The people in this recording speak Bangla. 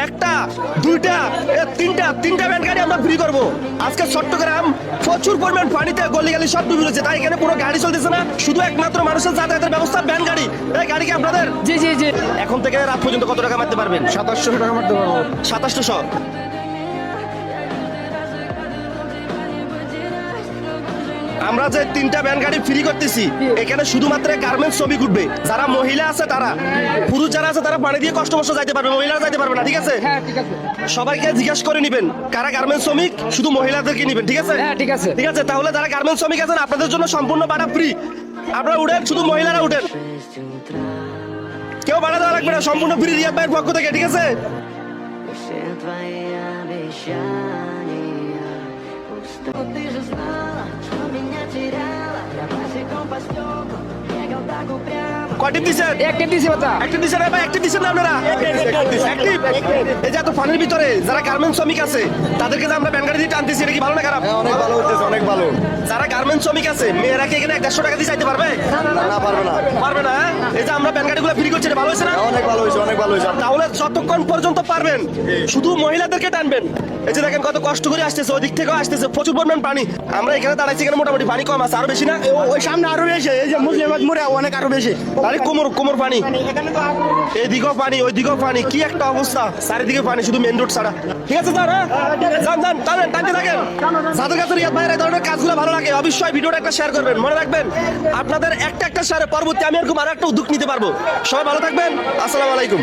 একটা, দুইটা, তিনটা ভ্যান গাড়ি আমরা ফ্রি করবো। আজকে চট্টগ্রাম প্রচুর পরিমাণ পানিতে গলি গালি সব ডুবে রয়েছে, তাই এখানে কোনো গাড়ি চলতেছে না, শুধু একমাত্র মানুষের যাতায়াতের ব্যবস্থা ভ্যান গাড়ি। এই গাড়ি কি আপনাদের? জি জি জি। এখন থেকে রাত পর্যন্ত কত টাকা মারতে পারবেন? 2700 টাকা মারতে পারবো। 2700। আমরা যে তিনটা ভ্যান গাড়ি ফ্রি করতেছি, এখানে শুধুমাত্র গার্মেন্টস শ্রমিক উঠবে। যারা মহিলা আছে তারা, পুরুষ যারা আছে তারা পানি দিয়ে কষ্ট মষ্ট যাইতে পারবে, মহিলারা যাইতে পারবে না, ঠিক আছে? হ্যাঁ ঠিক আছে। সবাইকে জিজ্ঞেস করে নিবেন কারা গার্মেন্টস শ্রমিক, শুধু মহিলাদেরকে নিবেন, ঠিক আছে? হ্যাঁ ঠিক আছে। ঠিক আছে, তাহলে যারা গার্মেন্টস শ্রমিক আছেন আপনাদের জন্য সম্পূর্ণ ভাড়া ফ্রি। আপনারা উঠেন, শুধু মহিলারা উঠেন, কেউ ভাড়া দেওয়া লাগবে না, সম্পূর্ণ ফ্রি রিয়াদ ভাইয়ের পক্ষ থেকে, ঠিক আছে? কয়টি দিচ্ছেন? একটা দিছি বাতা। একটা দিচ্ছেন ভাই, একটা দিচ্ছেন না আপনারা? Active? এই যে এত পানির ভিতরে যারা গার্মেন্টস শ্রমিক আছে তাদেরকে যে আমরা ভ্যান গাড়ি দিয়ে টানতেছি, এটা কি ভালো না খারাপ? অনেক ভালো হচ্ছে, অনেক ভালো। যারা গার্মেন্টস শ্রমিক আছে মেয়েরা কি এখানে 150 টাকা দিয়ে যাইতে পারবে? না, পারবে না। পারবে না, হ্যাঁ? এই যে আমরা ভ্যান গাড়িগুলো ফ্রি করছি, এটা ভালো হয়েছে না? অনেক ভালো হয়েছে, অনেক ভালো হয়েছে। তাহলে যতক্ষণ পর্যন্ত পারবেন শুধু মহিলাদেরকে টানবেন। এই যে দেখেন কত কষ্ট করে আসতেছে, ওই দিক থেকেও আসতেছে, প্রচুর পরিমাণ পানি। আমরা এখানে দাঁড়াইছি, এখানে মোটামুটি পানি কম আছে, আরো বেশি না? ওই সামনে আরো বেশি, এই যে মুসলিমাবাদ মোড়ে অনেক আরো বেশি। আরে কোমর পানি, এদিকেও পানি ওইদিকেও পানি, কি একটা অবস্থা, চারিদিকে পানি, শুধু মেন রোড ছাড়া। ঠিক আছে স্যার, যান যান, টানেন, টানতে থাকেন। যাদের কাছে রিয়াদ ভাইয়ের এই ধরনের কাজগুলো ভালো লাগে অবশ্যই ভিডিওটা একটা শেয়ার করবেন। মনে রাখবেন আপনাদের একটা শেয়ারে পরবর্তী আমি এরকম আরো একটা উদ্যোগ নিতে পারবো। সবাই ভালো থাকবেন, আসসালামু আলাইকুম।